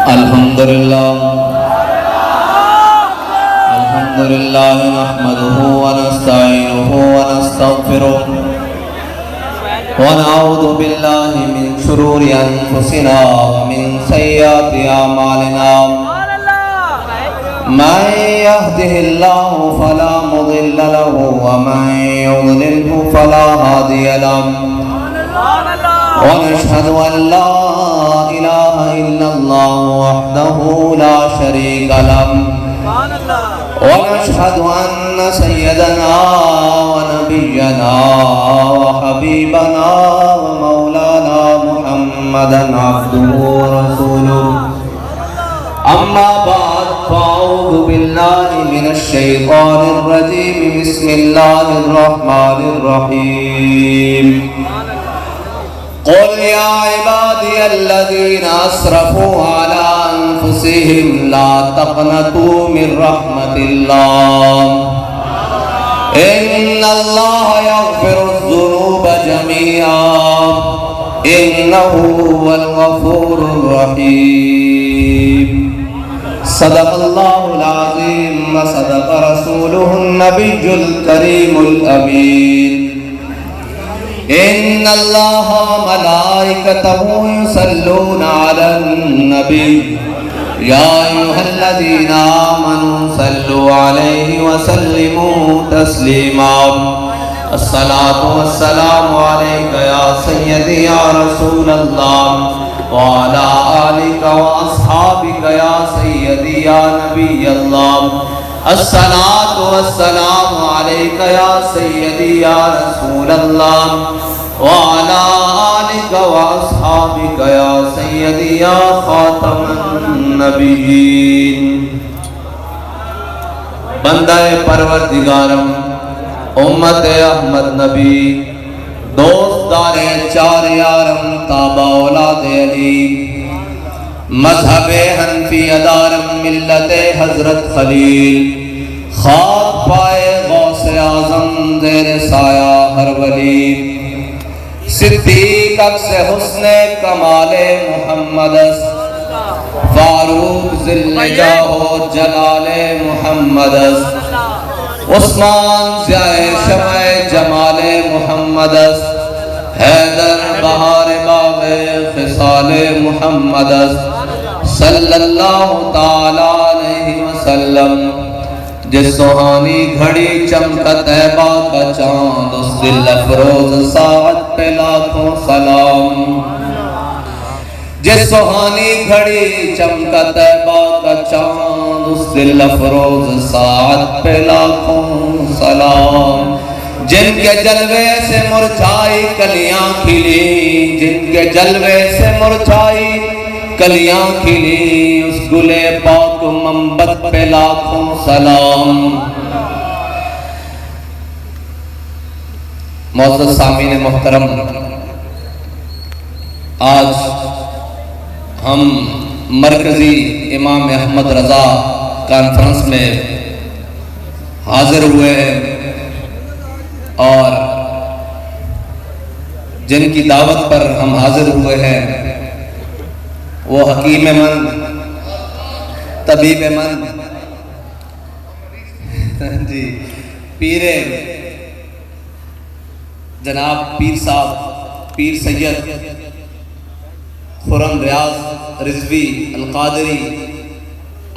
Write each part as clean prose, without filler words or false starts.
الحمدللہ نحمده ونستعینه ونستغفره ونعوذ باللہ من شرور انفسنا ومن سیئات اعمالنا من يهده الله فلا مضل له ومن يضلله فلا هادي له ونشهد أن لا إله إلا الله وحده لا شريك له ونشهد أن سيدنا ونبينا وحبيبنا ومولانا محمدا عبده ورسوله أما بعد فأعوذ بالله من الشيطان الرجيم بسم الله الرحمن الرحيم قل يا عبادي الذين أسرفوا على أنفسهم لا تقنطوا من رحمة الله إن الله يغفر الذنوب جميعا إنه هو الغفور الرحيم صدق الله العظيم وصدق رسوله النبي الكريم الأمين إن الله وملائكته يصلون على النبي يا أيها الذين آمنوا صلوا عليه وسلموا تسليما الصلاة والسلام عليك يا سيدي يا رسول الله وعلى آلك وأصحابك يا سيدي يا نبي الله الصلاة والسلام عليك يا سيدي يا رسول الله وعلى آلك وأصحابك يا سيدي يا خاتم النبيين بندہ پروردگارم امت احمد نبی دوستدار چار یارم تابع اولاد علی مذہب حنفی ادارم ملت حضرت خلیل خاک پائے غوث اعظم زیر سایہ ہر ولی صدیق عکس حسن کمال محمد فاروق ذل جاہ جلال محمد عثمان ضیاء شمع جمال محمد حیدر بہار باغ خصال محمد صلی اللہ تعالیٰ علیہ وسلم جس سہانی گھڑی چمکا طیبہ کا چاند اس دل افروز ساعت پہ لاکھوں سلام جس سہانی گھڑی چمکا طیبہ کا چاند اس دل افروز ساعت پہ لاکھوں سلام جن کے جلوے سے مرجھائی کلیاں کھلی جن کے جلوے سے مرجھائی کلیاں کھلی اس گلے پاک منبت پہ لاکھوں سلام معزز سامعین محترم آج ہم مرکزی امام احمد رضا کانفرنس میں حاضر ہوئے ہیں اور جن کی دعوت پر ہم حاضر ہوئے ہیں وہ حکیم مند طبیب مند جی پیر جناب پیر صاحب پیر سید خرم ریاض رضوی القادری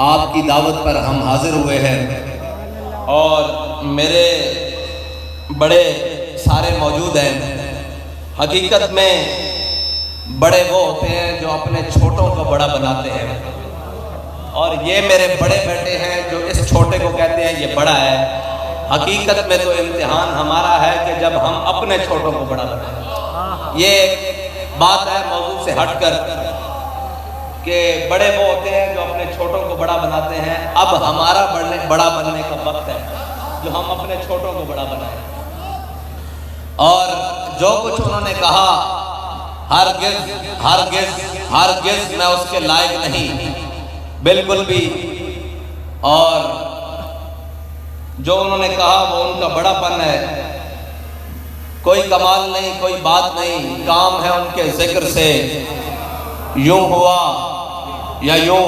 آپ کی دعوت پر ہم حاضر ہوئے ہیں اور میرے بڑے سارے موجود ہیں حقیقت میں بڑے وہ ہوتے ہیں جو اپنے چھوٹوں کو بڑا بناتے ہیں اور یہ میرے بڑے بیٹے ہیں جو اس چھوٹے کو کہتے ہیں یہ بڑا ہے حقیقت میں تو امتحان ہمارا ہے کہ جب ہم اپنے چھوٹوں کو بڑا بنائیں یہ بات ہے موضوع سے ہٹ کر کہ بڑے وہ ہوتے ہیں جو اپنے چھوٹوں کو بڑا بناتے ہیں اب ہمارا بڑا بننے کا وقت ہے جو ہم اپنے چھوٹوں کو بڑا بنائیں اور جو کچھ انہوں نے کہا ہرگز میں اس کے لائق نہیں بالکل بھی اور جو انہوں نے کہا وہ ان کا بڑا پن ہے کوئی کمال نہیں کوئی بات نہیں کام ہے ان کے ذکر سے یوں ہوا یا یوں،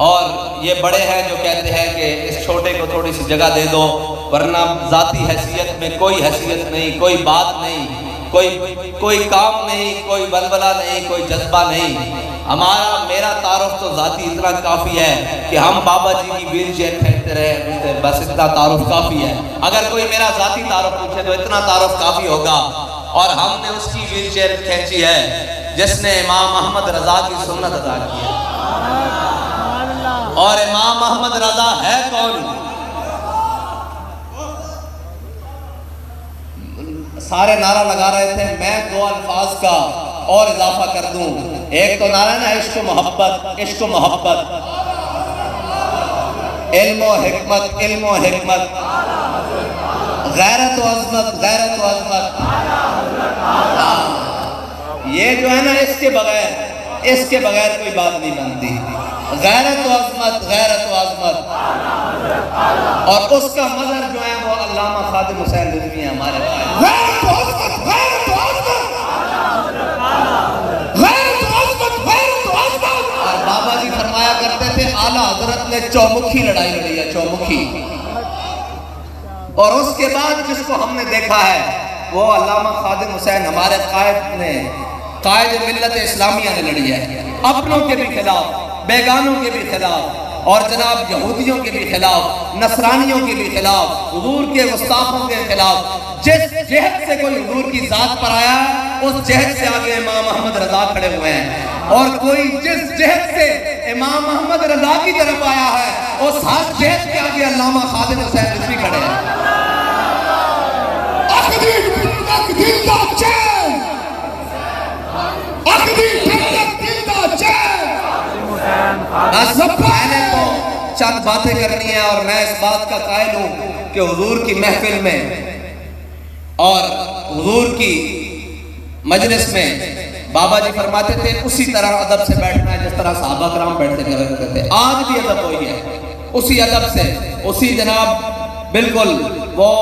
اور یہ بڑے ہیں جو کہتے ہیں کہ اس چھوٹے کو تھوڑی سی جگہ دے دو، ورنہ ذاتی حیثیت میں کوئی حیثیت نہیں، کوئی بات نہیں، کوئی کام نہیں، کوئی بلبلہ نہیں، کوئی جذبہ نہیں۔ میرا تعارف تو ذاتی اتنا کافی ہے کہ ہم بابا جی کی ویل چیئر کھینچتے رہے، بس اتنا تعارف کافی ہے۔ اگر کوئی میرا ذاتی تعارف پوچھے تو اتنا تعارف کافی ہوگا، اور ہم نے اس کی ویل چیئر کھینچی ہے جس نے امام احمد رضا کی سنت ادا کی ہے۔ اور امام احمد رضا ہے کون؟ سارے نعرہ لگا رہے تھے، میں دو الفاظ کا اور اضافہ کر دوں۔ ایک تو نعرہ ہے نا، عشق و محبت، عشق و محبت، علم و حکمت، علم و حکمت، غیرت و عظمت، غیرت و عظمت۔ یہ جو ہے نا، اس کے بغیر کوئی بات نہیں بنتی۔ غیرت و عظمت، غیرت و عظمت، اور اس کا مظہر جو ہے وہ علامہ خادم حسین رضوی ہیں ہمارے پاس۔ غیرت و عظمت، غیرت و عظمت، غیرت و عظمت، غیرت و عظمت۔ اور بابا جی فرمایا کرتے تھے اعلیٰ حضرت نے چومکھی لڑائی لڑی ہے، چومکھی۔ اور اس کے بعد جس کو ہم نے دیکھا ہے وہ علامہ خادم حسین ہمارے قائد ملت اسلامیہ نے لڑی ہے، اپنوں کے بھی خلاف، بیگانوں کے بھی خلاف، اور جناب یہودیوں کے بھی خلاف، نصرانیوں کے بھی خلاف، حضور کے گستاخوں کے خلاف۔ جس جہت سے کوئی حضور کی ذات پر آیا اس جہت سے آگے امام احمد رضا کھڑے ہوئے ہیں، اور کوئی جس جہت سے امام احمد رضا کی طرف آیا ہے اس ہر جہت کے آگے علامہ خادم حسین رضوی کھڑے ہیں۔ میں نے تو چند باتیں کرنی ہیں، اور میں اس بات کا قائل ہوں کہ حضور کی محفل میں اور حضور کی مجلس میں بابا جی فرماتے تھے اسی طرح ادب سے بیٹھنا ہے جس طرح صحابہ کرام بیٹھتے کرتے تھے۔ آج بھی ادب وہی ہے، اسی ادب سے، اسی جناب بالکل وہ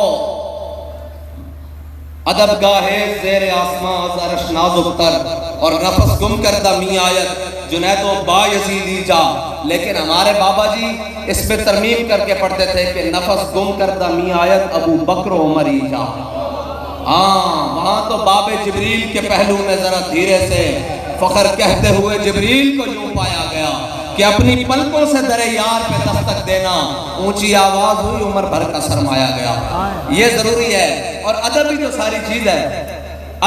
ادب گاہے زیر آسماں عرش نازک تر، اور نفس گم کردہ می آیت جنید و با یزیدی جا۔ لیکن ہمارے بابا جی اس میں ترمیم کر کے پڑھتے تھے کہ نفس گم کردہ می آیت ابو بکر و عمر ہی جا۔ وہاں تو باب جبریل کے پہلو میں ذرا دھیرے سے فخر کہتے ہوئے جبریل کو یوں پایا گیا کہ اپنی پلکوں سے در یار پہ دستک دینا، اونچی آواز ہوئی عمر بھر کا سرمایا گیا۔ یہ ضروری ہے، اور ادب ہی تو ساری چیز ہے،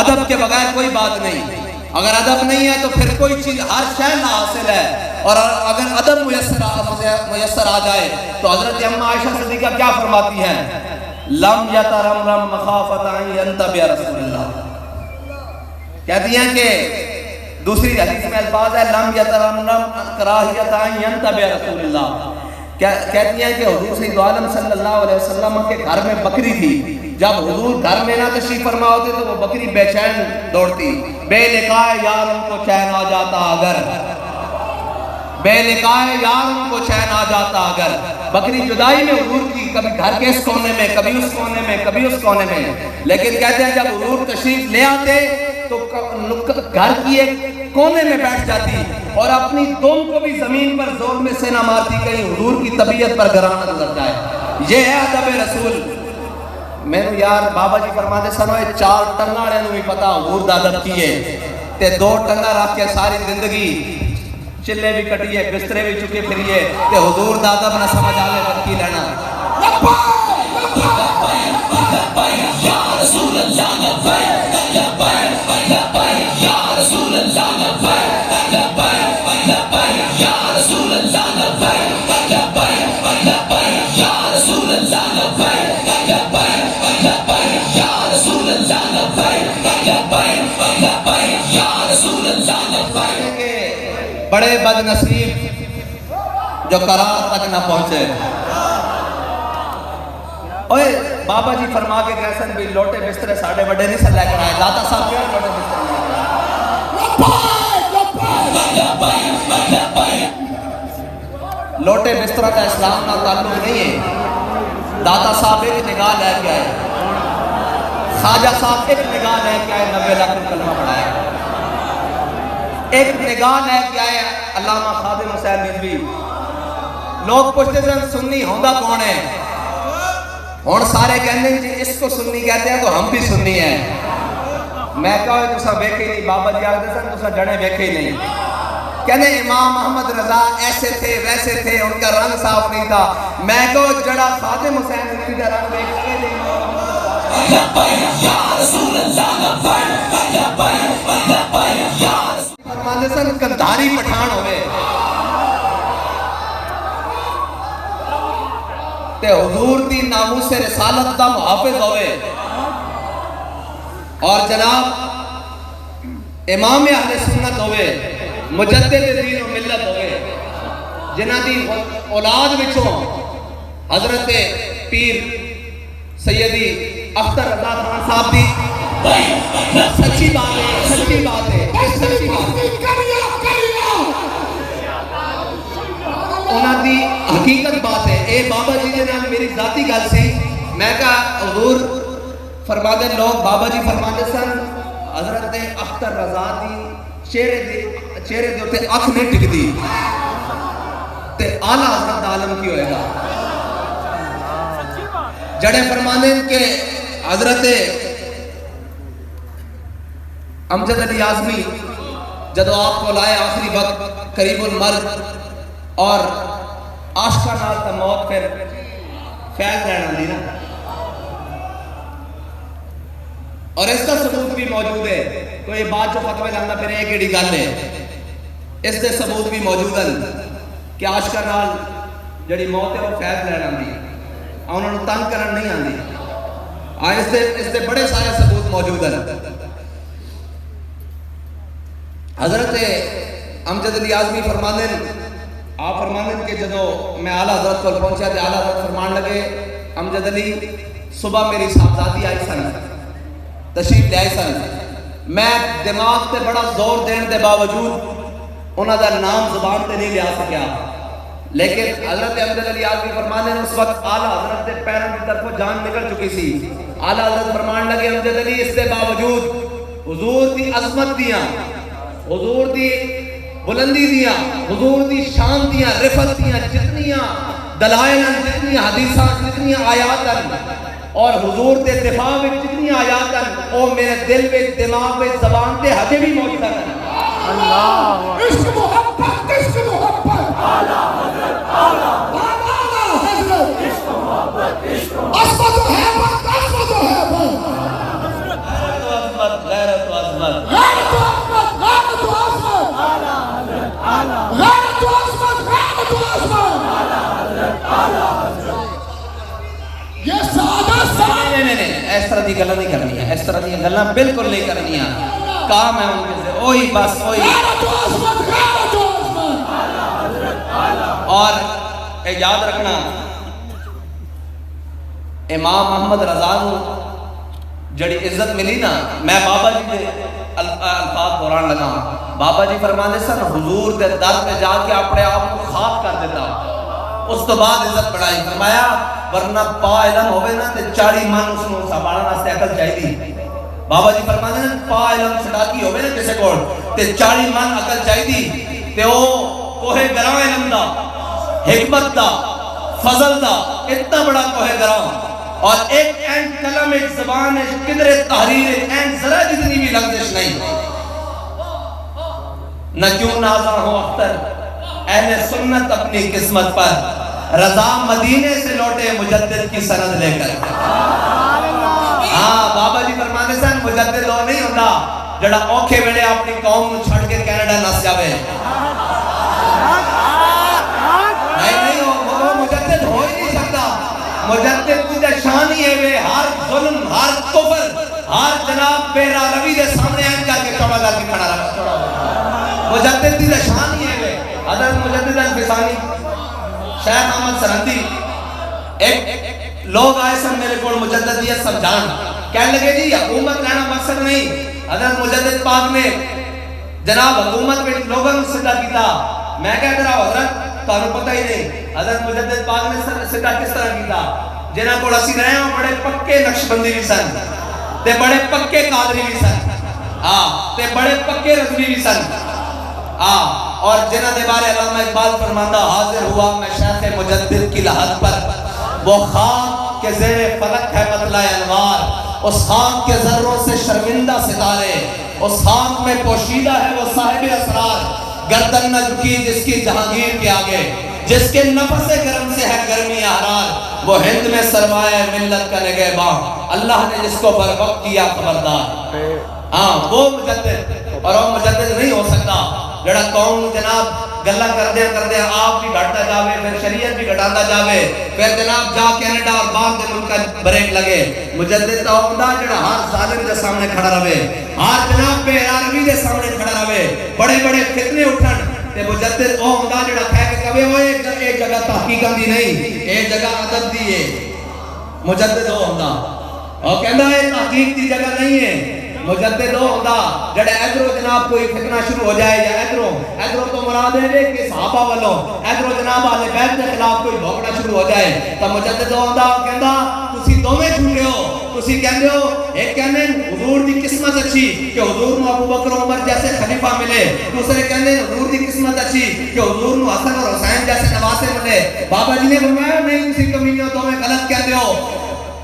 ادب کے بغیر کوئی بات نہیں۔ اگر ادب نہیں ہے تو پھر کوئی چیز، ہر شے نہ حاصل ہے، اور اگر ادب میسر آ جائے تو حضرت اماں عائشہ صدیقہ کیا فرماتی ہیں؟ لم یترمرم مخافت ان ینتبہ رسول اللہ، کہتی ہیں کہ دوسری حدیث میں الفاظ ہے لم یترمرم کراہیت ان ینتبہ رسول اللہ، کہتی ہیں کہ حضور سید عالم صلی اللہ علیہ وسلم کے گھر میں بکری تھی، جب حضور گھر میں نہ تشریف فرما ہوتے تو وہ بکری بے چین دوڑتی، بے لقائے یار ان کو چین آ جاتا اگر، بے لقائے یار ان کو چین آ جاتا اگر۔ بکری جدائی میں حضور کی، کبھی گھر کے اس کونے میں، کبھی اس کونے میں، کبھی اس کونے میں، لیکن کہتے ہیں جب حضور تشریف لے آتے تو گھر کی ایک کونے میں بیٹھ جاتی اور اپنی دم کو بھی زمین پر زور میں سے نہ مارتی، کہیں حضور کی طبیعت پر گرانہ گزر جائے۔ یہ ہے ادب رسول۔ میں نے یار بابا جی فرماتے سنو اے چار ٹنگاڑے نو بھی پتا حضور دا ادب کیے تے دو ٹنگا رکھ کے ساری زندگی چلے بھی کٹیے، بسترے بھی چکے پھریے تے حضور دا ادب نہ سمجھ آلے پر کی لینا۔ یا رسول اللہ لبیک لبیک لبیک یا رسول اللہ لبیک لبیک لبیک یا رسول اللہ لبیک لبیک لبیک یا رسول اللہ لبیک لبیک لبیک یا رسول اللہ لبیک لبیک لبیک یا رسول اللہ لبیک۔ بڑے بد نصیب جو قرار تک نہ پہنچے۔ اوے بابا جی فرما کے گئے بھی لوٹے بسترے ساڑھے بڑے نہیں سے لے کر آئے، داتا صاحب کیوں لوٹے بسترے لے کر آئے؟ لوٹے بسترہ کا اسلام کا تعلق نہیں ہے۔ داتا صاحب ایک نگاہ لے کے آئے، خواجہ صاحب ایک نگاہ لے کے آئے، 90 لاکھ کلمہ پڑھایا۔ ایک نگاہ لے کے آئے علامہ خادم حسین رضوی. لوگ پوچھتے سن سنی ہوندہ کون ہے؟ ہون سارے کہنے جی اس کو سنی کہتے ہیں تو ہم بھی سنی ہیں. میں کہا تسا ویکھے نہیں، بابا جی آگے سن تسا جڑے ویکھے نہیں. کہنے امام محمد رضا ایسے تھے ویسے تھے، ان کا رنگ صاف نہیں تھا. میں کہا جڑا خادم حسین رضوی کا رنگ ویکھے نہیں. فرماندے سن کندھاری پٹھان ہوئے تے حضور دی ناموس رسالت دا محافظ ہوئے، اور جناب امام اہل سنت ہوئے، مجدد دین و ملت ہوئے، جنہ دی اولاد وچوں حضرت پیر سیدی اختر رضا خان صاحب دی سچی بات ہے، سچی بات ہے، سچی بات ہے، انہاں دی حقیقت بات ہے. اے بابا جی دے نال میری ذاتی گل سی. میں کہا حضور فرماندے لوگ بابا جی فرماندے سن حضرت اختر رضا دی چہرے دے اوتے اکھ نہیں ٹکدی تے اعلیٰ حضرت عالم کی ہوئے گا. جڑے فرماندے کہ حضرت امجد علی اعظمی جدو آپ کو لائے آخری وقت قریب المرگ اور عاشقہ نال تا موت پھر فیض رہنا دی نا، اور اس کا ثبوت بھی موجود ہے. تو یہ بات جو فتوی لانا پھر ایک ایڈی گل ہے، اس دے ثبوت بھی موجود ہیں کہ عاشقہ نال جڑی موت ہے وہ فیض رہنا دی، انہوں نے تنگ کرن نہیں آندی. اس دے بڑے سارے ثبوت موجود ہیں. حضرت امجد علی اعظمی فرماندے آپ فرماندے کہ جدو میں اعلیٰ حضرت کو پہنچا تو اعلیٰ حضرت فرمان لگے امجد علی صبح میری صاحبزادی آئی سن، تشریف لے آئی سن. میں دماغ تے بڑا زور دین دے باوجود انہاں دا نام زبان تے نہیں لیا سکیا، لیکن حضرت امجد علی اعظمی فرماندے اس وقت اعلیٰ حضرت دے پیروں کی طرف جان نکل چکی سی. اعلیٰ حضرت فرمان لگے امجد علی اس دے باوجود حضور دی عظمت دیاں، حضور دی بلندی دیاں، حضور دی شان دیاں، رفت دیاں جتنیاں دلائل ہیں، جتنیاں حدیثاں، جتنیاں آیات ہیں، اور حضور دے دفاع میں جتنی آیات ہیں وہ میرے دل میں دماغ میں زبان تے ہجے بھی موجود ہیں. اللہ عشق محبت، عشق محبت، اعلیٰ حضرت، اعلیٰ حضرت، عشق محبت، عشق عظمت و حیبت، عظمت و حیبت، غیرت و عظمت، غیرت و عظمت، غیرت و عظمت، غیرت و عظمت، اعلیٰ حضرت، اعلیٰ غیرت و عظمت، غیرت و عظمت، اعلیٰ حضرت، اعلیٰ حضرت. یہ سعادت نہیں، اس طرح دی گلاں نہیں کرنی ہے، اس طرح دی گلاں بالکل نہیں کرنی ہے. کام ہے ان کے سے وہی بس وہی. اور یاد رکھنا امام محمد رضا نو جڑی عزت ملی نا، میں بابا جی دے الفاظ قرآن لگا. بابا جی فرماندے سن حضور دے در پہ جا کے اپنے آپ کو خاک کر دیتا، اس تو بعد عزت بڑھائی. فرمایا ورنہ پا علم ہوئے نا تے 40 من اس نو سنبھالن واسطے عقل چاہیے. بابا جی فرماندے ہیں پا علم چھڑاکی ہوئے نا کسے کول تے 40 من عقل چاہیے تے او کوہ گراں علم دا، حکمت دا، فضل دا، اتنا بڑا کوہ گراں، اور ایک این کلم ایک زبان ہے قدر تحریر این ذرا جتنی بھی لفظش نہیں. نہ کیوں نازا ہو اختر اہل سنت اپنی قسمت پر، رضا مدینے سے لوٹے مجدد کی سند لے کر. ہاں بابا جی فرمانے سے مجدد وہ نہیں ہوتا جڑا اوکھے ویلے اپنی قوم نو چھڑ کے کینیڈا نس جاوے. نہیں وہ مجدد ہو ہی نہیں سکتا. مجدد کی شان ہی ہے وہ ہر ظلم، ہر کفر، ہر جناب بے روی دے سامنے آن جا کے چوڑا کر کے کھڑا رہا. مجدد کی شان ہی ہے وہ. حضرت مجدد انفسانی شیخ احمد سرہندی ایک لوگ آئے سن میرے کو مجددیت سمجھان، کہنے لگے جی حکومت لینا مقصد نہیں. حضرت مجدد پاک نے جناب حکومت میں لوگوں نے سدھا کیتا. میں کہہ کر رہا حضرت تانوں پتہ ہی نہیں حضرت مجدد پاک نے سدھا کس طرح کیتا. جنہاں کو اسی رہے ہیں بڑے پکے نقشبندی بھی سن تے بڑے پکے قادری بھی سن، ہاں تے بڑے پکے رضوی بھی سن. اور جنہ دے بارے علامہ اقبال فرماندہ حاضر ہوا میں شیخ مجدد کی لحد پر، وہ خاک کے زیر فلک ہے مطلع انوار، اس خاک کے ذروں سے شرمندہ ستارے، اس خاک میں پوشیدہ ہے وہ صاحب اسرار، گردن نہ جھکی جس کی جہانگیر کے آگے، جس کے نفس گرم سے ہے گرمی احرار، وہ ہند میں سرمایہ ملت کا نگہباں، اللہ نے جس کو بر وقت کیا خبردار۔ وہ مجدد، اور وہ مجدد نہیں ہو سکتا جڑا قوم جناب گلہ کردے آپ بھی گھٹتا جاوے، پھر شریعت بھی گھٹاتا جاوے، پھر جناب جا کینیڈا اور باہر دے ملک کا بریک لگے۔ مجدد تو ہوندا جڑا ہر ظالم دے سامنے کھڑا رہے، ہر جناب بے عربی دے سامنے کھڑا رہے، بڑے بڑے فتنے اٹھن تے مجدد او ہوندا جڑا کہہ کے کہے اوے ایک جگہ تحقیقاں دی نہیں، ایک جگہ ادب دی ہے۔ مجدد او ہوندا او کہندا ہے تحقیق دی جگہ نہیں ہے۔ مجدد وہ ہوتا جڑے ادھروں جناب کوئی فتنہ شروع ہو جائے، یا ادھروں تو مراد ہے کہ صحابہ والوں ادھروں جناب اہل بیت کے خلاف کوئی بھوکنا شروع ہو جائے تو مجدد وہ ہوتا کہندا تسی دوویں جھوٹے ہو، تسی کہندے ہو ایک کہندے حضور دی قسمت اچھی کہ حضور نو ابو بکر و عمر جیسے خلیفہ ملے، دوسرے کہندے حضور دی قسمت اچھی کہ حضور نو حسن اور حسین جیسے نواسے ملے۔ بابا جی نے فرمایا نہیں تسی کمینے دوویں غلط کہندے ہو،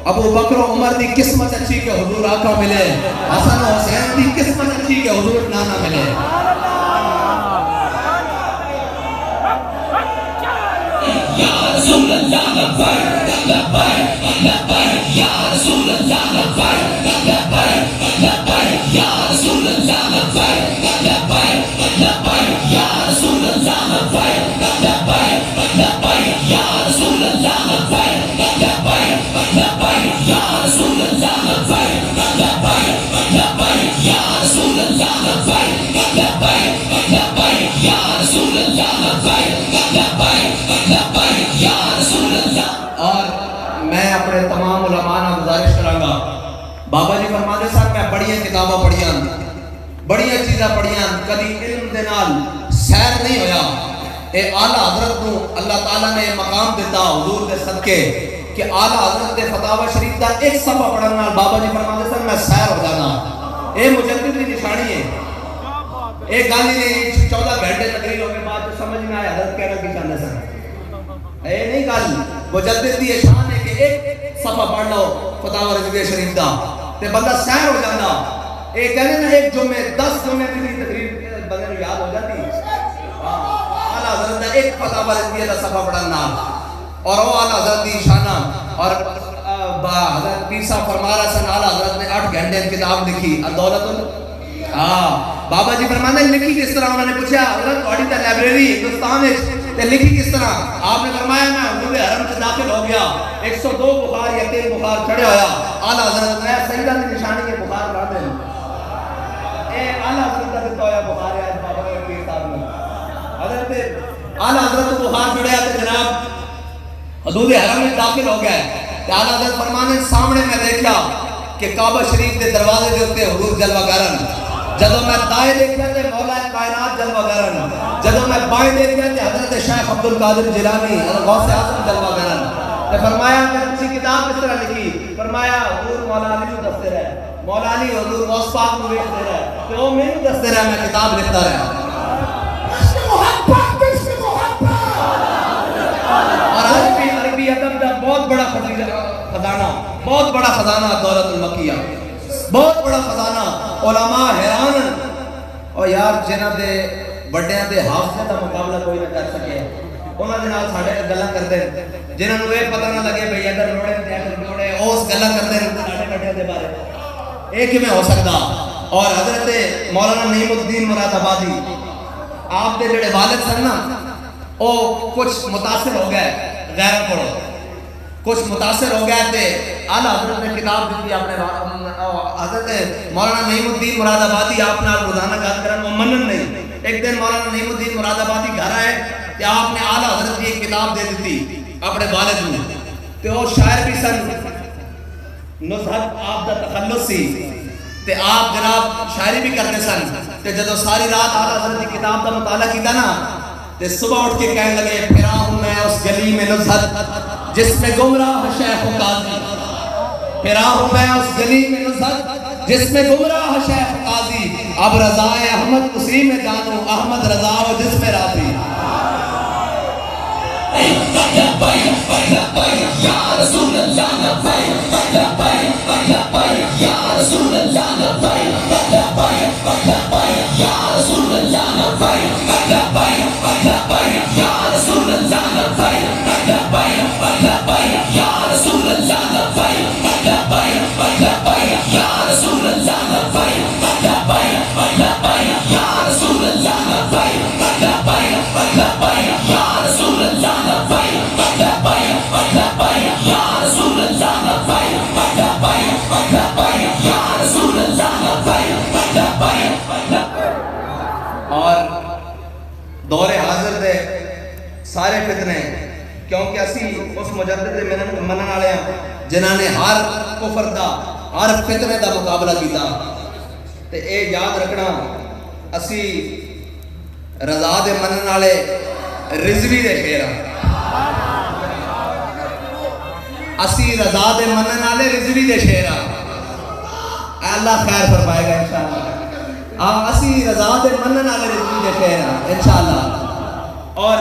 ابو بکر و عمر دی قسمت اچھی کہ حضور آقا ملے، حسن و حسین دی قسمت اچھی کہ حضور نانا ملے۔ یا رسول اللہ لبیک لبیک لبیک، یا رسول اللہ لبیک لبیک لبیک، یا رسول اللہ لبیک لبیک لبیک، یا رسول اللہ لبیک لبیک لبیک، یا رسول اللہ لبیک لبیک لبیک، یا رسول اللہ لبیک لبیک لبیک، یا رسول اللہ لبیک لبیک لبیک، یا رسول اللہ لبیک لبیک لبیک، یا رسول اللہ۔ اور میں اپنے تمام علماء نے گزارش کراں گا، بابا جی فرماتے سن میں بڑیاں کتاباں پڑھیاں، بڑیاں چیزاں پڑھیاں، کبھی علم دے نال سیر نہیں ہویا۔ اے اعلیٰ حضرت کو اللہ تعالیٰ نے مقام دیتا حضور دے صدقے کہ اعلیٰ حضرت دے فتاوی شریف دا ایک صفحہ پڑھن نال بابا جی فرماتے سن میں سیر ہو جانا۔ اے مجدد کی نشانی ہے۔ ایک گالی نے 14 گھنٹے تقریر کے بعد سمجھ میں آیا حضرت کہنا کی چاہتے سن، اے نہیں گل مجدد دی شان ہے کہ ایک صفحہ پڑھ لو فتاوی رضویہ شریف دا تے بندہ سیر ہو جاتا۔ ایک کہنے نا ایک جمعے 10 جمعے کی تقریر بندے کو یاد ہو جاتی، اعلیٰ حضرت دا ایک فتاوی رضویہ دا صفحہ پڑھنا اور وہ اعلیٰ حضرت دی شانہ۔ اور حضرت پیر صاحب فرما رہا سن اعلیٰ حضرت نے 8 گھنٹے کتاب لکھی الدولت۔ بابا جی فرماتے ہیں لکھی کس طرح؟ انہوں نے پوچھا حضرت تھوڑی تے لائبریری ہندوستان تے لکھی کس طرح؟ آپ نے فرمایا میں حضور حرم سے داخل ہو گیا، 102 بخار یا 3 بخار چڑھے ہویا، اعلیٰ حضرت نے سیدہ کی نشانی کے بخار لا دیں۔ اے اعلیٰ حضرت کا دیتا ہویا بخار ہے آج بابا پیر صاحب نے حضرت اعلیٰ حضرت کو بخار چڑھیا تو جناب حضور حرم میں داخل ہو گئے۔ اعلیٰ حضرت فرمانے سامنے میں دیکھا کہ کعبہ شریف کے دروازے دے اوپر حضور جلوہ گرن، جدوں میں دائیں دیکھیا تے مولا کائنات جلوہ گرن، جدوں میں بائیں دیکھیا تے حضرت شیخ عبدالقادر جیلانی غوث اعظم جلوہ گرن۔ تے فرمایا کہ کسی کتاب اس طرح لکھی، فرمایا حضور مولا علی کو دستے رہے، مولا علی حضور غوث پاک کو دیکھتے رہے تے وہ مینوں دستے رہے، میں کتاب لکھتا رہا۔ اور آج بھی عربی ادب کا بہت بڑا خزانہ، بہت بڑا خزانہ دولت المکیہ، بہت بڑا خزانہ۔ علماء حیران اور یار جنہ دے بڑیاں دے حافظے دا مقابلہ کوئی نہ کر سکے، انہاں دے نال ساڈے گلاں کردے جنہاں نوں یہ پتہ نہ لگے بھئی ادھر روڑے تے ادھر روڑے اس گلاں کردے ساڈے بڑیاں دے بارے، یہ کیویں ہو سکدا؟ اور حضرت مولانا نعیم الدین مراد آبادی آپ دے جڑے والد سن نا وہ کچھ متاثر ہو گئے غیر پڑھو، کچھ متاثر ہو گئے تھے۔ اعلیٰ حضرت نے کتاب دیتی اپنے حضرت مولانا نعیم الدین مراد آبادی آپ نے روزانہ گل کرن وہ منن نہیں۔ ایک دن مولانا نعیم الدین مراد آبادی گھر آئے کہ آپ نے اعلیٰ حضرت کی ایک کتاب دے دیتی اپنے والد نے، تو وہ شاعر بھی سن، نزہت آپ دا تخلص سی تے آپ جناب شاعری بھی کرتے سن۔ تے جدو ساری رات اعلیٰ حضرت کی کتاب دا مطالعہ کیتا نا تے صبح اٹھ کے کہنے لگے پھرا ہوں میں اس گلی میں نزہت جس میں گمراہ شیخ و قاضی، پھرا ہوں میں اس گلی میں نزہت جس میں گمراہ شیخ و قاضی، اب رضا احمد اسی میں جانو، احمد رضا و جس میں راضی. یا رسول اللہ لبیک لبیک لبیک یا رسول اللہ لبیک لبیک لبیک یا رسول اللہ لبیک لبیک لبیک یا رسول اللہ لبیک لبیک لبیک یا رسول اللہ لبیک لبیک لبیک یا رسول اللہ لبیک لبیک لبیک یا رسول اللہ لبیک لبیک لبیک یا رسول اللہ لبیک لبیک لبیک یا رسول اللہ لبیک لبیک لبیک یا رسول اللہ لبیک لبیک. اور دور حاضر دے سارے فتنے کیونکہ اسی اس مجدد دے منن والے ہیں جنہاں نے ہر کفر دا ہر فتنے دا مقابلہ کیتا. تے اے یاد رکھنا اسی رضا دے منن والے رضوی دے شیر ہاں. اسی رضا دے منن والے رضوی دے شیر ہاں. اللہ خیر فرمائے گا انشاءاللہ. اسی رضا دے منن والے رضوی دے شیر ہاں انشاءاللہ. اور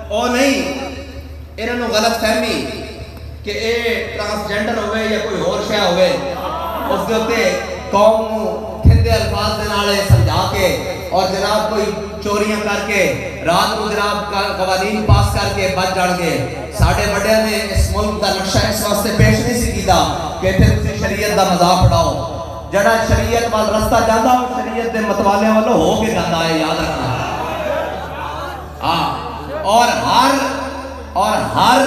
او نہیں انہوں نے غلط فہمی کہ اے ٹرانسجینڈر ہوئے یا کوئی اور شے ہوئے اس دے ہوتے قوم تھندے الفاظ دے نالے سمجھا کے اور جناب کوئی چوریاں کر کے رات کو جناب قوانین پاس کر کے بچ جان گے. ساڑھے بڑے نے اس ملک دا نقشہ اس واسطے پیش نہیں سی کیتا کہ پھر تسی شریعت دا مذاق اڑاؤ. جڑا شریعت وال رستہ جاندا اور شریعت دے متوالیاں والوں ہو کے جاندا ہے یاد رکھنا. اور ہر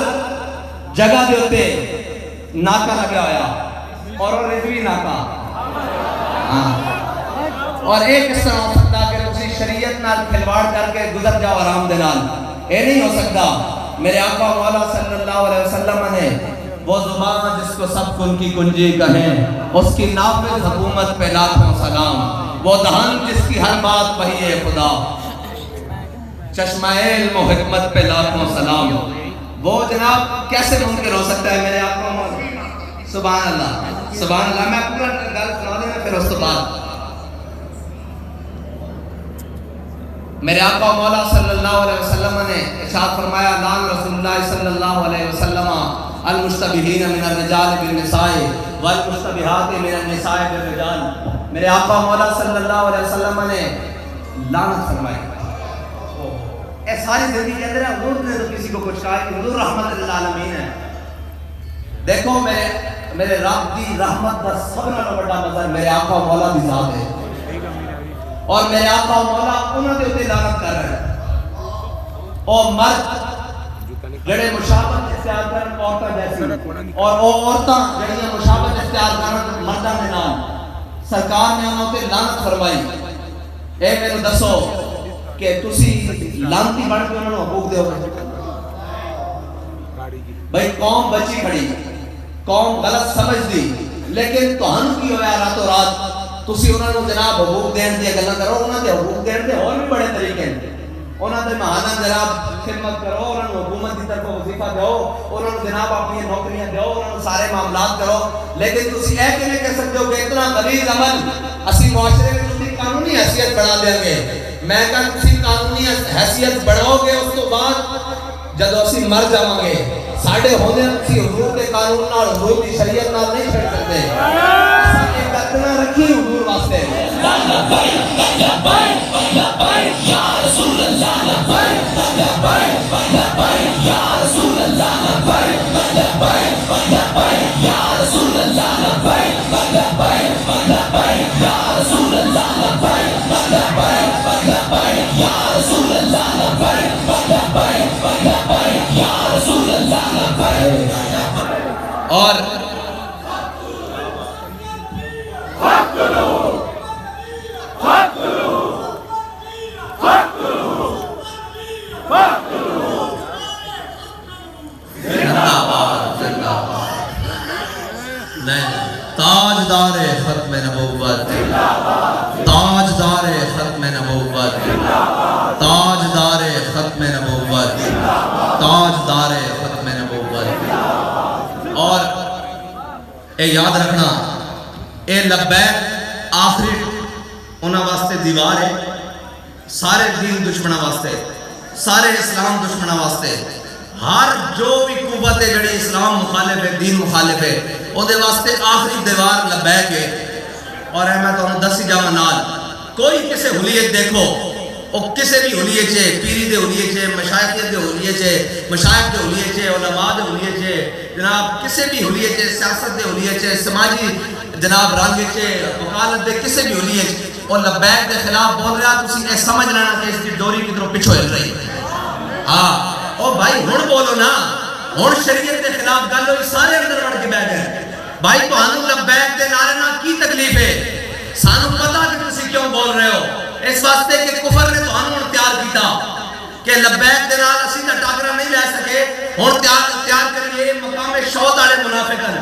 جگہ دے ہوتے ناکا لگا ہویا اور رضوی ناکا. اور ایک اس طرح ہو سکتا کہ تسی شریعت نال کھلواڑ کر کے گزر جاؤ آرام دے نال. اے نہیں ہو سکتا. میرے آقا مولا صلی اللہ علیہ وسلم نے وہ زبان جس کو سب کن کی کنجی کہیں اس کی نافذ حکومت پہ لاکھوں سلام. وہ دہن جس کی ہر بات وحی ہے خدا چشمہ علم و حکمت پہ لاکھوں سلام. وہ جناب کیسے ممکن ہو سکتا ہے میرے آقا مولا سبحان اللہ سبحان اللہ. میں پورا گل سنا دینا پھر اس کے بعد. میرے آقا مولا صلی اللہ علیہ وسلم نے ارشاد فرمایا لعن رسول اللہ صلی اللہ علیہ وسلم المشتبہین من الرجال بالنساء والمشتبہات من النساء بالرجال. میرے آقا مولا صلی اللہ علیہ وسلم نے لعنت فرمائی. اے ساری زندگی کے اندر حضور نے تو کسی کو کچھ کہا کہ حضور رحمت للعالمین ہے. دیکھو میرے رب دی رحمت دا سب نال بڑا مظہر میرے آقا مولا دی ذات ہے. اور میرے آقا مولا انہوں نے اتے لعنت کر رہے ہیں. اور مرد جڑے مشابہت اختیار کرن عورتاں جیسی اور وہ عورتاں جڑیاں مشابہت اختیار کرن مرداں دے نال سرکار نے انہوں تے لعنت فرمائی. اے مینوں دسو کہ تسی لانتی بن کے انہوں نے حقوق دے ہوئے. بھئی قوم بچی کھڑی قوم غلط سمجھ دی لیکن توہن کی ہویا راتوں رات تسی انہوں نے جناب حقوق دین دیا گلہ کرو. انہوں نے حقوق دین دے اور بھی بڑے طریقے ہیں. انہوں نے مہانہ جناب خدمت کرو, انہوں نے حکومت کی طرف وظیفہ دو, انہوں نے جناب اپنی نوکریاں دو, انہوں نے سارے معاملات کرو. لیکن تسی اے کہ نہیں کہہ سکتے ہو کہ اتنا غلیظ عمل اسی معاشرے میں تسی قانونی حیثیت بڑھا دیں گے. میں کہا تسی قانونی حیثیت بڑھاؤ گے اس تو بعد جدو اسی مر جاؤں گے ساڑھے ہونے تسی حضور کے قانون نال حضور کی شریعت نال نہیں چھڑ سکتے. اسی ایک اتنا رکھی حضور واسطے یا رسول اللہ لبیک لبیک لبیک یا رسول اللہ لبیک لبیک لبیک یا رسول اللہ لبیک لبیک لبیک یا رسول اللہ لبیک لبیک لبیک یا رسول اللہ لبیک لبیک لبیک یا رسول اللہ لبیک. اور تاجدار ختم نبوت, تاجدار ختم نبوت, تاجدار ختم نبوت, تاجدار ختم نبوت. اور اے یاد رکھنا اے لبیک انہاں واسطے دیوار ہے، سارے دین دشمنہ واسطے، سارے اسلام دشمنہ واسطے، ہر جو بھی قوت ہے جڑی اسلام مخالف ہے، دین مخالف ہے، او دے واسطے آخری دیوار لبیک ہے۔ اور میں تو دسی جاواں نال کوئی کسے حلیت دیکھو، او کسے بھی حلیت چھے، پیری دے حلیت چھے، مشایخ دے حلیت چھے، مشایخ دے حلیت چھے، علماء دے حلیت چھے، جناب کسے بھی حلیت چھے، سیاست دے حلیت چھے، سماجی جناب رنگ چھے، وکالت دے کسے بھی حلیت چھے، اور لبیک دے خلاف بول رہا تسی اے سمجھ لینا کہ اس کی ڈوری کدھروں پچھو ہل رہی ہے۔ ہاں او بھائی ہن بولو نا، ہن شریعت دے خلاف گل ہوئی، سارے اندر بڑھ کے بیٹھ گئے۔ بھائی تہانوں لبیک دے نعرے نال کی تکلیف ہے؟ سانوں پتہ کہ تسی کیوں بول رہے ہو، اس واسطے کہ کفر نے تہانوں تیار کیتا کہ لبیک دے نال اسی دا ٹاکرا نہیں لے سکے، ہن تیار کریے مقام شوت والے منافقن،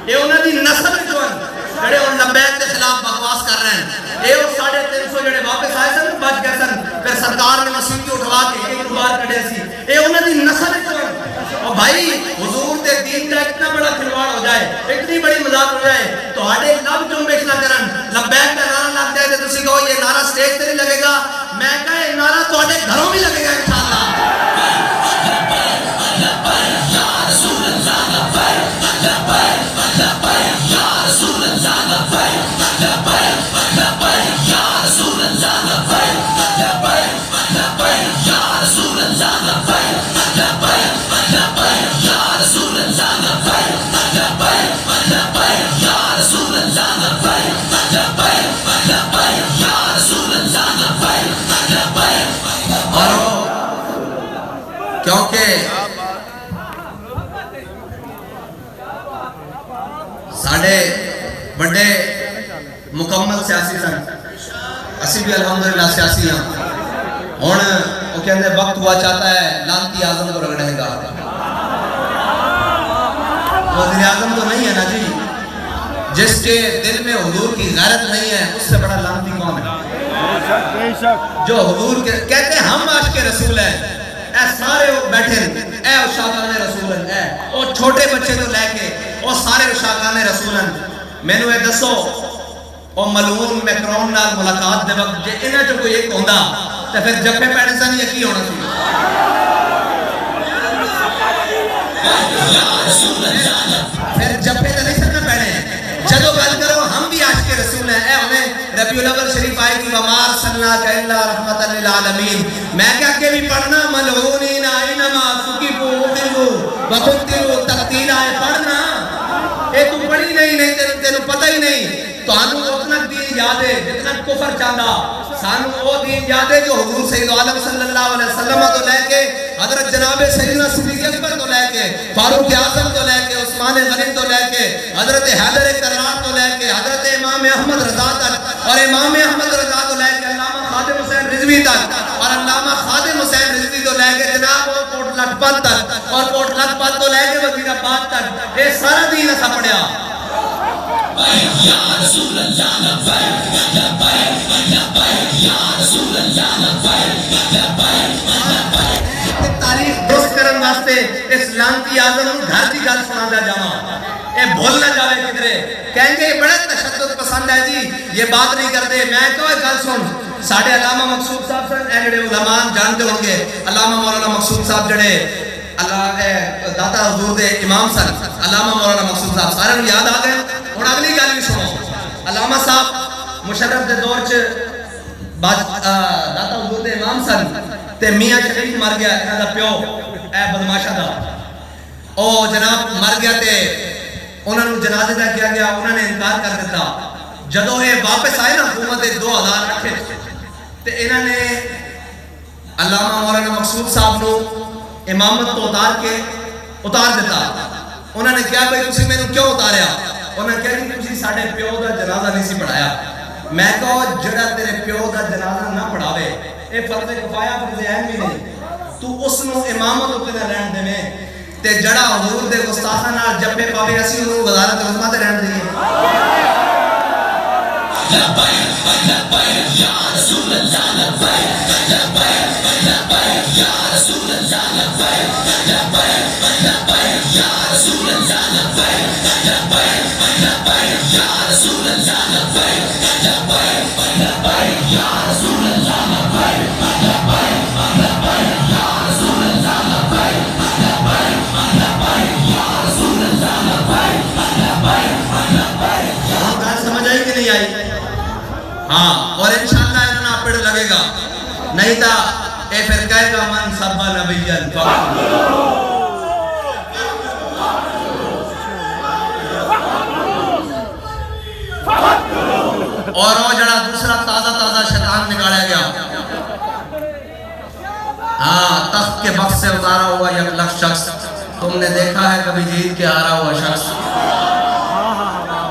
اے انہاں دی نسل جو ہیں جڑے ان لبیک دے خلاف بکواس کر رہے ہیں، اے وہ 350 جڑے واپس آئے سن بچ گئے سن، پھر سرکار نے مسیح کی اٹھوا کے ایک بار کڈے سی، اے انہاں دی نسل جو ہیں۔ اور بھائی حضور دے دین کا اتنا بڑا کھلواڑ ہو جائے، اتنی بڑی مذاق ہو جائے تو ہاڈے لب جنبش نہ کرن، لبیک کا نعرہ لگ جائے تو تسی کہو یہ نعرہ سٹیج تے نہیں لگے گا، میں کہا یہ نعرہ تہاڈے گھروں بھی لگے گا انشاءاللہ۔ کیونکہ ساڑھے بڑے مکمل سیاسی سن، اسی بھی الحمدللہ سیاسی ہیں، ہون وہ کہتے وقت ہوا چاہتا ہے لانتی اعظم کو رگڑنے کا، وزیر اعظم تو نہیں ہے نا جی، جس کے دل میں حضور کی غیرت نہیں ہے اس سے بڑا لانتی کون ہے؟ جو حضور کہتے ہیں ہم عاشق رسول ہیں، اے سارے بیٹھے اے عشاقان رسول ہیں، او چھوٹے بچے تو لے کے او سارے عشاقان رسول ہیں، میں نے دسو او ملعون میکرون نال ملاقات دے وقت جے انہاں جو کوئی ایک ہوندا تو پھر جپے پینے سے نہیں یقین ہونا سی۔ پھر جپے تو نہیں سکنا پینے، جدو گل کرو ہم بھی عاشق رسول ہیں، اے ہمیں ربیع الاول شریف آئے گی وَمَا أَرْسَلْنَاكَ إِلَّا رَحْمَةً لِلْعَالَمِينَ، میں کہا کہ بھی پڑھنا ملعونین اینما ثقفوا اُخِذُوا وَقُتِّلُوا تقتیلا ہے پڑھنا، اے تو پڑھی نہیں تینوں پتہ ہی نہیں، تو ہمیں اتنا دین یاد ہے جتنا کفر چاہتا، سانوں وہ دین یاد ہے جو حضور سید عالم صلی اللہ علیہ وسلم تو لے کے حضرت جناب سیدنا صدیق اکبر تو لے کے فاروق اعظم تو لے کے عثمان غنی تو لے کے حضرت حیدر کرار تو لے کے حضرت امام احمد رضا تک اور امام احمد رضا تو لے کے علامہ خادم حسین رضوی تک اور علامہ خادم حسین رضوی تو لے کے جناب کوٹ لکھپت تک اور کوٹ لکھپت تو لے کے وزیر آباد تک، یہ سارا دین ایسا پڑھیا۔ یا رسول اللہ لبیک لبیک لبیک یا رسول اللہ لبیک لبیک لبیک۔ تاریخ درست کرن واسطے اس لانتی اعظم گھر کی گل سنا جاواں، اے بھول نہ جاوے کدھرے، کہیں گے یہ بڑا تشدد پسند ہے جی یہ بات نہیں کرتے، میں کہو ایک گل سن، ساڑھے علامہ مقصود صاحب سن، اے جڑے علماء جانتے ہوں گے، علامہ مولانا مقصود صاحب جڑے اللہ داتا حضور دے امام سن، علامہ مولانا مقصود صاحب سارے یاد آ گئے۔ اور اگلی گل بھی سنو، علامہ صاحب مشرف دے دور چ داتا حضور دے امام سن تے میاں شریف مر گیا، انہاں دا پیو اے بدماشا دا، او جناب مر گیا تے انہاں نوں جنازے دا کیا گیا، انہاں نے انکار کر دیتا، جدوں یہ واپس آئے نا حکومت 2008 تے انہاں نے علامہ مولانا مقصود صاحب نوں امامت تو اتار دیتا، انہوں نے کہا بھئی تسی میں نے کیوں اتاریا؟ انہوں نے کہا کہ تسی ساڑھے پیو دا جنازہ نہیں سی پڑھایا، میں کہو جڑا تیرے پیو دا جنازہ نہ پڑھاوے اے فرض کفایہ فرض عین بھی نہیں، تو اس نو امامت ہوتے نہ رہن دے میں تے جڑا حضور دے گستاخاں نال جپے پاوے اسی انہوں وزارت عظمہ تے رہن دئیے۔ لبیک لبیک یا رسول اللہ لبیک لبیک لبیک یا رسول اللہ لبیک لبیک لبیک یا رسول اللہ لبیک لبیک لبیک یا رسول اللہ لبیک لبیک لبیک نہیں تھا اے پھر کہے گا من سبا نبیًا اور وہ جڑا دوسرا تازہ شیطان نکالا گیا ہاں تخت کے بخت سے اتارا ہوا یک لخت شخص تم نے دیکھا ہے کبھی جیت کے ہارا ہوا شخص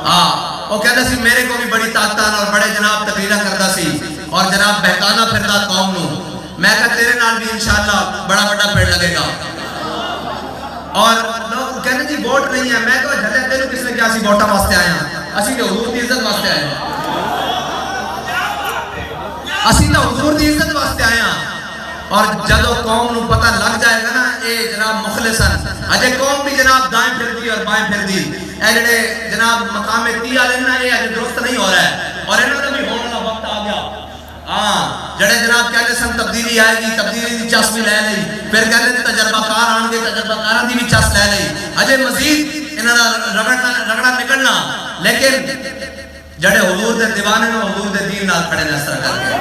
ہاں وہ کہتا سی میرے کو بھی بڑی طاقتان اور بڑے جناب تقریرہ کرتا سی اور جناب بہکانا پھردا قوم نو میں کہا تیرے نال بھی انشاءاللہ بڑا بڑا پیڑ لگے گا اور لوگ کہنے جی ووٹ نہیں ہے میں کہا جھلے تینوں کس نے کیا سی ووٹاں واسطے آئے ہیں اسی کہ حضور دی عزت واسطے آئے ہیں اسی تو حضور دی عزت واسطے آئے ہیں اور جدو قوم نو پتہ لگ جائے گا نا اے جناب مخلصن اجے قوم بھی جناب دائیں پھر دی اور بائیں پھر دی اے جڑے جناب مقام 30 والے نا اے اجے درست نہیں ہو رہا ہے اور انہوں نے بھی ہونے کا وقت آ گیا ہاں جڑے جناب کہتے سن تبدیلی آئے گی تبدیلی دی چس بھی لے لئی پھر کہتے ہیں تجربہ کار آن گے تجربہ کاراں دی بھی چس لے لئی اجے مزید انہاں دا رگڑا نکلنا لیکن جڑے حضور دے دیوانے نو حضور دے دین نال کھڑے نے اس طرح کر کے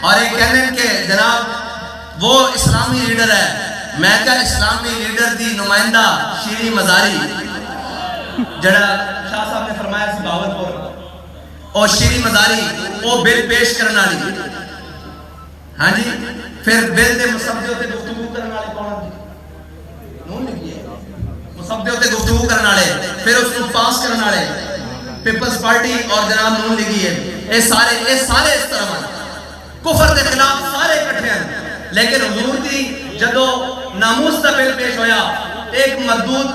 اور ایک کہنے کہ جناب وہ اسلامی لیڈر ہے میں کہا اسلامی لیڈر دی نمائندہ شیری مزاری جڑا شاہ صاحب نے فرمایا سی باولپور اور شیری مزاری وہ بل پیش کرنا لی ہاں جی پھر بل دے مسبدے ہوتے گفتگو کرنا لے کون نون لگی ہے مسبدے ہوتے گفتگو کرنا لے پھر اس کو پاس کرنا لے پیپلز پارٹی اور جناب نون لگی ہے اے سارے اس طرح ہیں کفر دے خلاف سارے اکٹھے ہیں لیکن حضور دی جدو ناموس دا بل پیش ہویا ایک مردود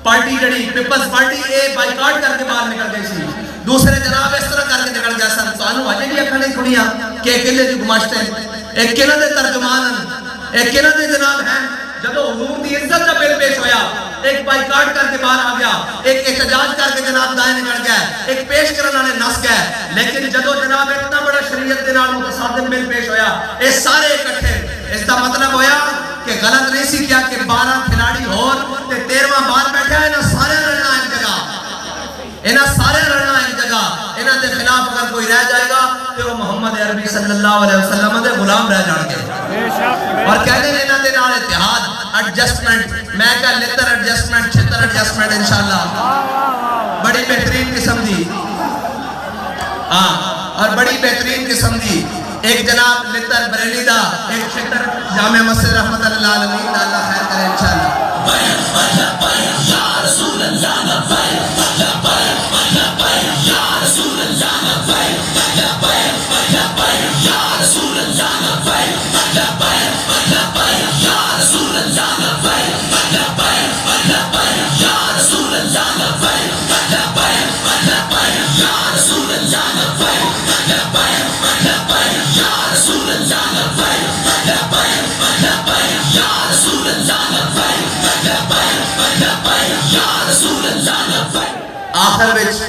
پارٹی جڑی پیپلز پارٹی اے بائیکاٹ کر کے باہر نکل گئی سی دوسرے جناب اس طرح کر کے نکل گیا سن تو انہوں آجے بھی اکھا نہیں کھڑیاں کہ اکیلے جو گماشتے ہیں ایک کنہ دے ترجمان ہیں ایک کنہ دے جناب ہیں جدو حضور دی عزت دا بل پیش ہویا ایک بائیکاٹ کر کے باہر آ گیا ایک احتجاج کر کے جناب دائیں نکل گیا ایک پیش کرنا نے نس گیا لیکن جدو جناب اتنا بڑا شریعت دے نال متصادم بل پیش ہویا اے سارے اکٹھے اس دا مطلب ہویا کہ غلط نہیں سی کیا کہ 12 کھلاڑی اور تے 13واں باہر بیٹھا ہے انہاں سارے لڑنا ایک جگہ انہاں سارے لڑنا ایک جگہ انہاں دے خلاف اگر کوئی رہ جائے گا تو وہ محمد عربی صلی اللہ علیہ وسلم دے غلام رہ جان گے اور کہتے ہیں انہاں دے نال اتحاد ایڈجسٹمنٹ میں کہا لتر ایڈجسٹمنٹ چھتر ایڈجسٹمنٹ انشاءاللہ بڑی بہترین قسم دی اور بڑی بہترین قسم دی ایک جناب لتر بریلی دا ایک چھتر جامع مسجد رحمت اللہ عالمین دا اللہ خیر کرے انشاءاللہ یا رسول اللہ یا رسول اللہ یا رسول اللہ آخر وچ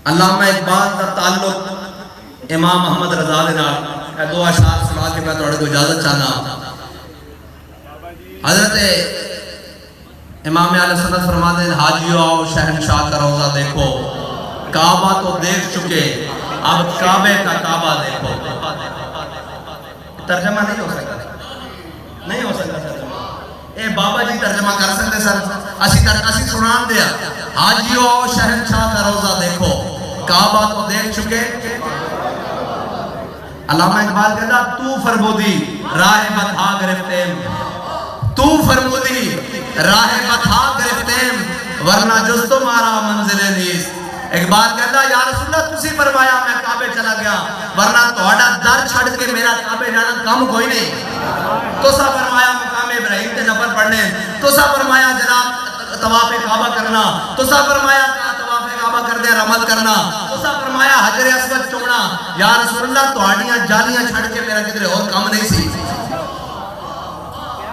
علامہ اقبال کا تعلق امام محمد رضا دے نال دو اشعار سنا کے میں تھوڑے کو اجازت چاہنا حضرت امام اہل سنت فرماتے ہیں حاجیو آؤ شہنشاہ کا روضہ دیکھو کعبہ تو دیکھ چکے اب کعبے کا کعبہ دیکھو ترجمہ نہیں ہو سکتا نہیں ہو سکتا ترجمہ اے بابا جی ترجمہ کر سکتے سر اسی سنان دیا حاجیو آؤ شہنشاہ کا روضہ دیکھو کعبہ تو دیکھ چکے علامہ اقبال کہتا تو فرمودی راہ بتھا گرفتیم تو فرمودی راہ بتھا گرفتیم ورنہ جز تمہارا منزل نیست اقبال کہتا یا رسول اللہ تسی فرمایا میں کعبے چلا گیا ورنہ توڑا در چھڑ کے میرا کعبے جانا کم کوئی نہیں تو سا فرمایا مقام ابراہیم تے نفر پڑھنے تو سا فرمایا جناب طواف کعبہ کرنا تو سا فرمایا طواف کعبہ کر دے رمل کرنا تو سا فرمایا حجر اسود چومنا یا رسول اللہ توڑیاں جالیاں چھڑ کے میرا کدھر اور کم نہیں سی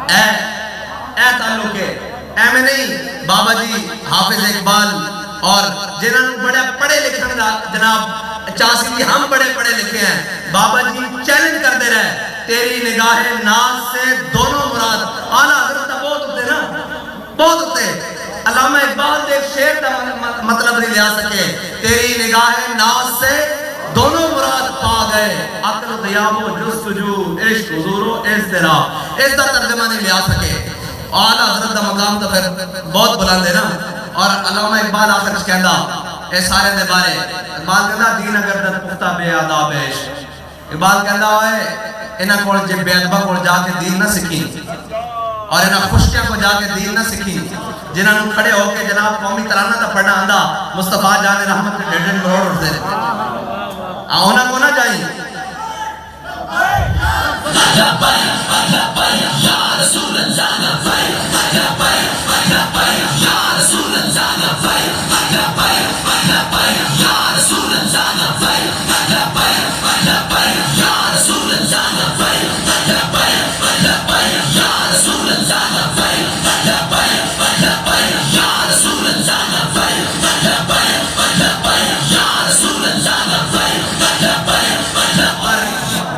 اے تعلق ہے اے میں نہیں بابا جی حافظ اقبال اور جنہوں بڑے پڑھے لکھن دا جناب چاسی جی ہم بڑے پڑھے لکھے ہیں بابا جی چیلنج کرتے رہے تیری نگاہ ناز سے دونوں مراد اعلیٰ حضرت بہت ہوتے نا بہت ہوتے علامہ اقبال دے ایک شعر کا مطلب نہیں لیا سکے تیری نگاہ ناز سے دونوں مراد پا گئے عقل و دیاب و جستجو عشق حضور و اضطراب اس کا ترجمہ نہیں لیا سکے اعلیٰ حضرت کا مقام تو پھر بہت بلند ہے نا اور علامہ اقبال آخر کچھ کہندا اے سارے دے بارے اقبال کہندا دین اگر در پختہ بے آداب عشق اقبال کہندا ہوئے انہاں کول جے بے ادبا کول جا کے دین نہ سکھی اور انہاں خشکیاں کو جا کے دین نہ سکھی جنہاں نوں کھڑے ہو کے جناب قومی ترانہ دا پڑھنا آندا مصطفیٰ جان رحمت کے 1.5 کروڑ اٹھتے آنا کو نہ جائیں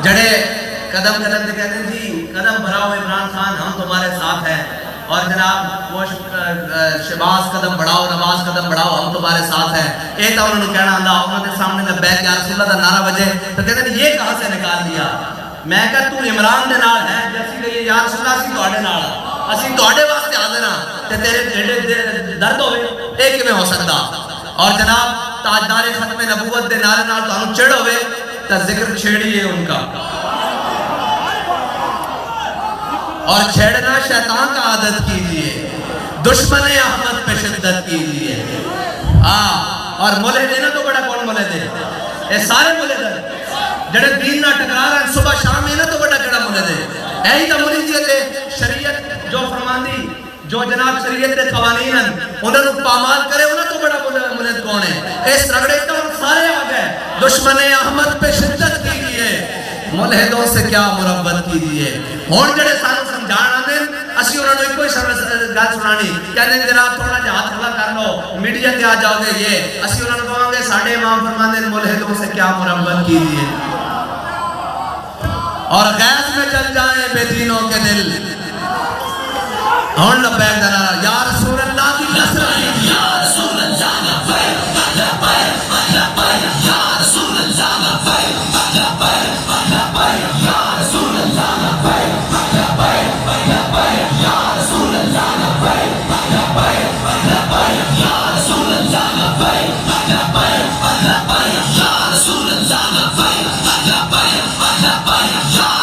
جڑے قدم قدم سے کہتے ہیں جی قدم بڑھاؤ عمران خان ہم تمہارے ساتھ ہیں اور جناب وہ شہباز قدم بڑھاؤ نواز قدم بڑھاؤ ہم تمہارے ساتھ ہیں ایک تو انہوں نے کہنا آندا انہوں نے سامنے لبیک یا رسول اللہ دا نعرہ بجے تو کہتے ہیں یہ کہاں سے نکال دیا میں کہا تو عمران دے نال ہے جیسی کہ یا رسول اللہ اسی تواڈے نال اسی تواڈے واسطے حاضر ہاں تے تیرے درد ہوے اے کیویں ہو سکدا اور جناب تاجدار ختم نبوت دے نعرے نال تانوں چڑھ ہوے تا ذکر چھیڑیے ان کا اور چھیڑنا شیطان کا عادت کیجئے دشمن احمد پہ شدت کیجئے اور ملحد ہے نا تو بڑا کون ملحد ہے اے سارے ملحد ہیں جڑے دین نہ ٹکرا رہے ہیں صبح شام ہے نا تو بڑا کڑا ملحد ہے ایہی تو مریضیت ہے شریعت جو فرماندی جو جناب شریعت کے قوانین ہیں انہوں نے پامال کرے انہوں تو بڑا ملحد کون ہے اس رگڑے تو سارے آ گئے دشمن احمد پہ شدت کیجئے ملحدوں سے کیا مربت کیجئے ہون جڑے سانو سمجھانا دیں اسی انہوں نے کوئی گل سنانی کہتے ہیں جناب تھوڑا جہاں تھوڑا کر لو میڈیا تے آ جاؤ گے یہ اسی انہوں نے کہوں گے ساڑھے امام فرمانے ملحدوں سے کیا مربت کیجئے اور غیظ میں چل جائیں بے دینوں کے دل ہون لبیک دنا یا رسول اللہ کی نصرت کیجئے یا رسول اللہ Ya